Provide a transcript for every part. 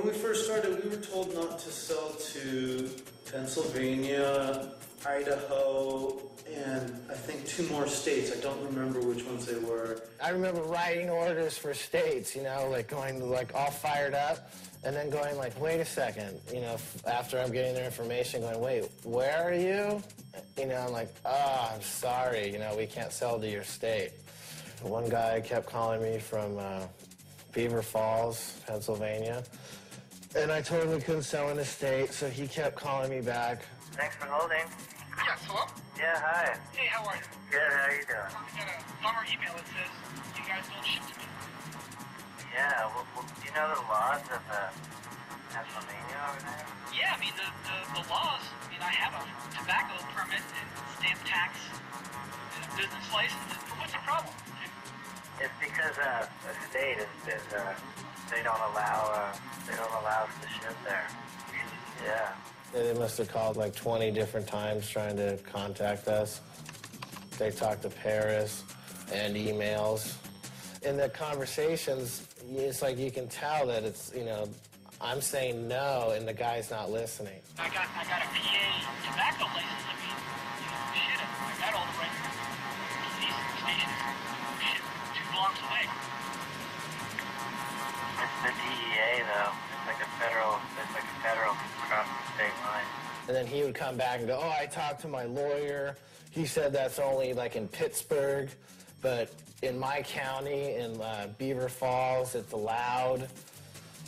When we first started, we were told not to sell to Pennsylvania, Idaho, and I think 2 more states. I don't remember which ones they were. I remember writing orders for states, you know, like going like all fired up, and then going like, wait a second, you know, after I'm getting their information, going, wait, where are you? You know, I'm like, oh, I'm sorry, you know, we can't sell to your state. One guy kept calling me from Beaver Falls, Pennsylvania, and I told him we couldn't sell in the state, so he kept calling me back. Thanks for holding. Yes, hello? Yeah, hi. Hey, how are you? Good, how you doing? I got a bummer email that says you guys don't ship to me. Yeah, well, do you know the laws of Pennsylvania over there? Yeah, I mean, the laws, I mean, I have a tobacco permit and stamp tax and a business license. What's the problem? It's because the state is they don't allow us to ship there. Yeah. They must have called like 20 different times trying to contact us. They talked to Paris and emails. In the conversations, it's like you can tell that it's, you know, I'm saying no and the guy's not listening. I got a PA tobacco license. I mean, you know, shit, I got all the right police stations. Shit, 2 blocks away. It's the DEA though. It's like a federal across the state line. And then he would come back and go, oh, I talked to my lawyer. He said that's only like in Pittsburgh, but in my county, in Beaver Falls, it's allowed.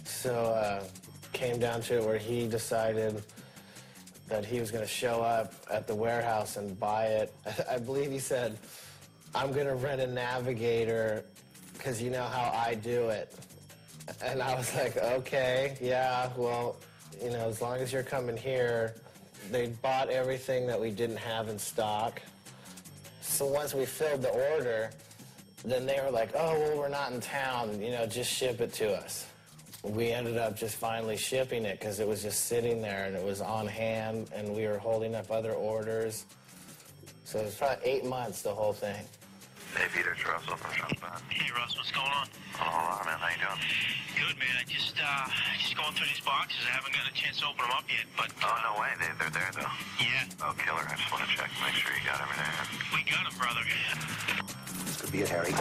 So came down to it where he decided that he was going to show up at the warehouse and buy it. I believe he said, I'm going to rent a Navigator because you know how I do it. And I was like, okay, yeah, well, you know, as long as you're coming here. They bought everything that we didn't have in stock. So once we filled the order, then they were like, oh, well, we're not in town, you know, just ship it to us. We ended up just finally shipping it because it was just sitting there and it was on hand and we were holding up other orders. So it was probably 8 months, the whole thing. Hey, Peter, it's Russell from Shopbot. Hey, Russ, what's going on? Oh, man, how you doing? Good, man. I just going through these boxes. I haven't gotten a chance to open them up yet, but... Oh, no way. They're there, though. Yeah. Oh, killer. I just want to check, make sure you got everything. We got them, brother. This could be it, Harry.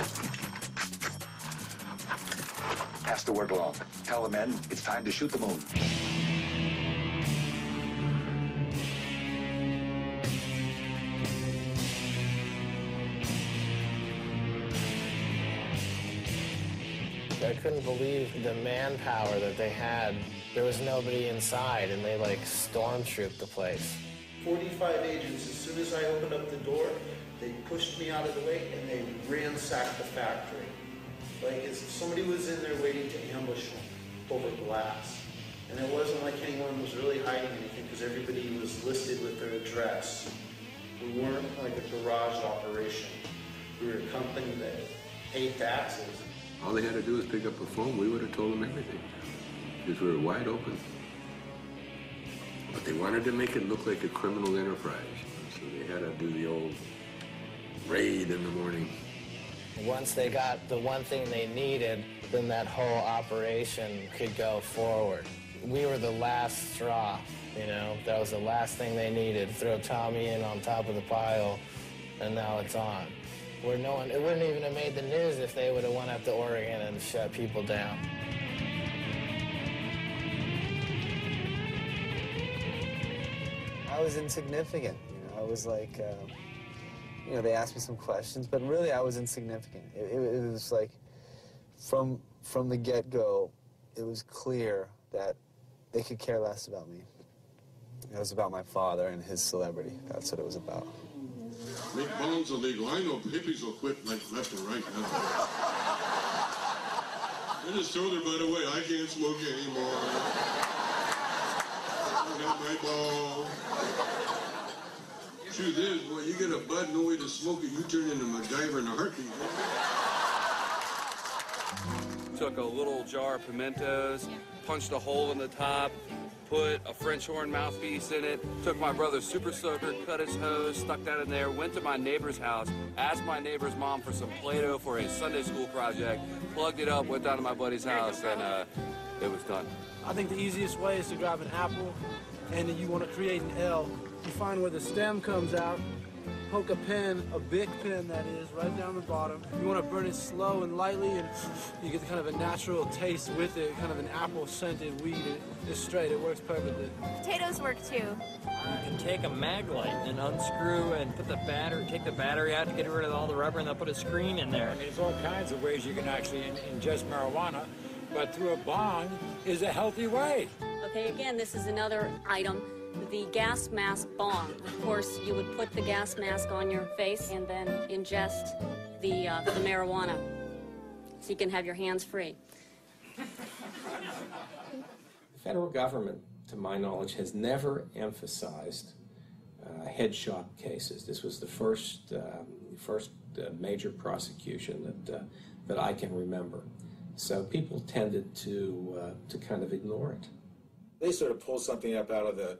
Pass the word along. Tell the men it's time to shoot the moon. I couldn't believe the manpower that they had. There was nobody inside, and they, like, stormtrooped the place. 45 agents, as soon as I opened up the door, they pushed me out of the way, and they ransacked the factory. Like, as if somebody was in there waiting to ambush them over glass. And it wasn't like anyone was really hiding anything, because everybody was listed with their address. We weren't like a garage operation. We were a company that paid taxes. All they had to do was pick up a phone. We would have told them everything, because we were wide open. But they wanted to make it look like a criminal enterprise, so they had to do the old raid in the morning. Once they got the one thing they needed, then that whole operation could go forward. We were the last straw, you know? That was the last thing they needed. Throw Tommy in on top of the pile, and now it's on. Where no one, it wouldn't even have made the news if they would have went up to Oregon and shut people down. I was insignificant, you know. I was like, you know, they asked me some questions, but really I was insignificant. It was like, from the get-go, it was clear that they could care less about me. It was about my father and his celebrity. That's what it was about. Make bones illegal. I know hippies will quit like left and right. I just told her, by the way, I can't smoke anymore. I got my ball. Truth is, boy, you get a bud, no way to smoke it, you turn into MacGyver in a heartbeat. Took a little jar of pimentos, punched a hole in the top, put a French horn mouthpiece in it, took my brother's super soaker, cut his hose, stuck that in there, went to my neighbor's house, asked my neighbor's mom for some Play-Doh for a Sunday school project, plugged it up, went down to my buddy's house, and it was done. I think the easiest way is to grab an apple, and then you want to create an L. You find where the stem comes out, poke a pen, a big pen that is, right down the bottom. You want to burn it slow and lightly, and you get kind of a natural taste with it, kind of an apple-scented weed. It's straight, it works perfectly. Potatoes work too. You can take a mag light and unscrew and put the battery, take the battery out to get rid of all the rubber, and they'll put a screen in there. I mean, there's all kinds of ways you can actually ingest marijuana, but through a bong is a healthy way. Okay, again, this is another item. The gas mask bong. Of course, you would put the gas mask on your face and then ingest the marijuana, so you can have your hands free. The federal government, to my knowledge, has never emphasized head shop cases. This was the first major prosecution that I can remember. So people tended to kind of ignore it. They sort of pulled something up out of the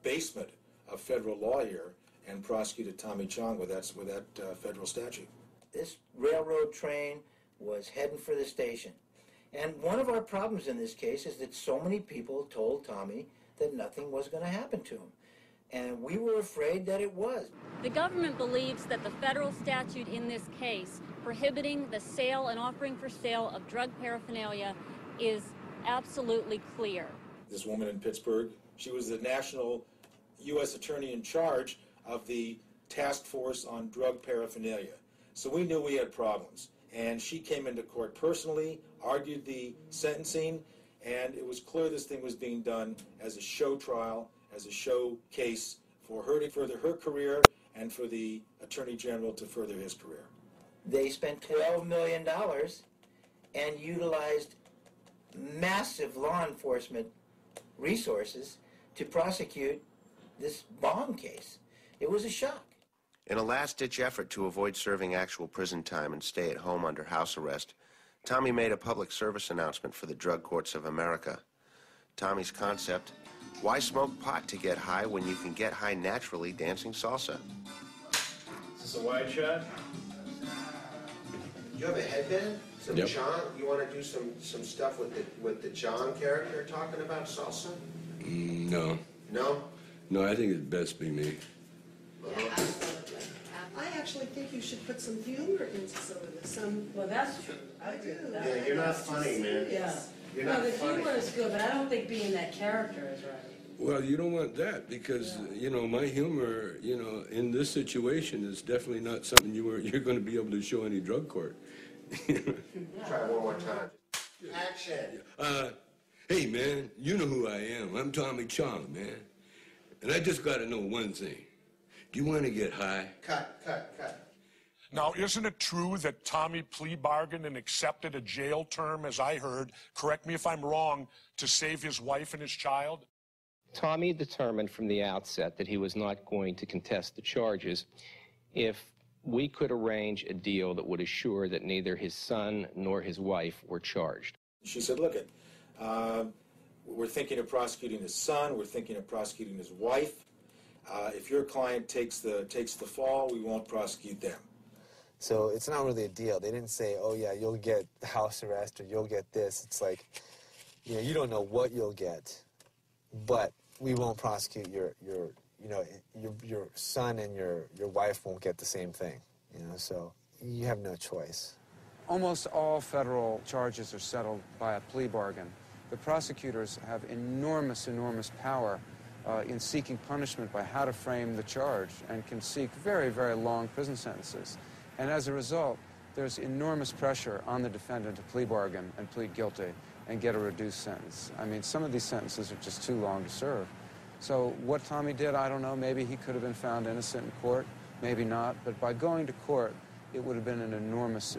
basement of federal law here and prosecuted Tommy Chong with that federal statute. This railroad train was heading for the station. And one of our problems in this case is that so many people told Tommy that nothing was going to happen to him. And we were afraid that it was. The government believes that the federal statute in this case prohibiting the sale and offering for sale of drug paraphernalia is absolutely clear. This woman in Pittsburgh, she was the national U.S. attorney in charge of the task force on drug paraphernalia. So we knew we had problems. And she came into court personally, argued the sentencing, and it was clear this thing was being done as a show trial, as a show case for her to further her career and for the Attorney General to further his career. They spent $12 million and utilized massive law enforcement resources to prosecute this bong case. It was a shock. In a last-ditch effort to avoid serving actual prison time and stay at home under house arrest, Tommy made a public service announcement for the drug courts of America. Tommy's concept: why smoke pot to get high when you can get high naturally dancing salsa? Is this a wide shot? You have a headband? Some Yep. Chong? You want to do some stuff with the Chong character talking about salsa? No. No? No, I think it'd best be me. I actually think you should put some humor into some of this. Well, that's true. I do. Yeah, you're not funny, man. Yeah. You're No, not the funny. humor is good, but I don't think being that character is right. Well, you don't want that because, you know, my humor, you know, in this situation is definitely not something you're going to be able to show any drug court. Try one more time. Action. Hey, man, you know who I am. I'm Tommy Chong, man. And I just got to know one thing. Do you want to get high? Cut. Now, isn't it true that Tommy plea bargained and accepted a jail term, as I heard, correct me if I'm wrong, to save his wife and his child? Tommy determined from the outset that he was not going to contest the charges if we could arrange a deal that would assure that neither his son nor his wife were charged. She said, look, we're thinking of prosecuting his son, we're thinking of prosecuting his wife. If your client takes the fall, we won't prosecute them. So it's not really a deal. They didn't say, oh yeah, you'll get house arrest or you'll get this. It's like, you know, you don't know what you'll get, but we won't prosecute your son and your wife won't get the same thing, you know, so you have no choice. Almost all federal charges are settled by a plea bargain. The prosecutors have enormous power in seeking punishment by how to frame the charge and can seek very, very long prison sentences. And as a result, there's enormous pressure on the defendant to plea bargain and plead guilty and get a reduced sentence. I mean, some of these sentences are just too long to serve. So what Tommy did, I don't know. Maybe he could have been found innocent in court, maybe not. But by going to court, it would have been an enormous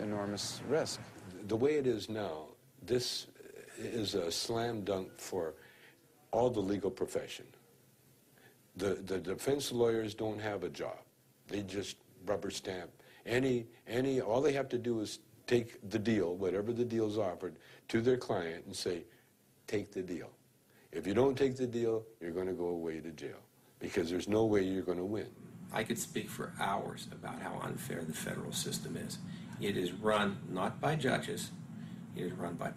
risk. The way it is now, this is a slam dunk for all the legal profession. The defense lawyers don't have a job. They just rubber stamp. All they have to do is take the deal, whatever the deal's offered, to their client and say, take the deal. If you don't take the deal, you're going to go away to jail because there's no way you're going to win. I could speak for hours about how unfair the federal system is. It is run not by judges, it is run by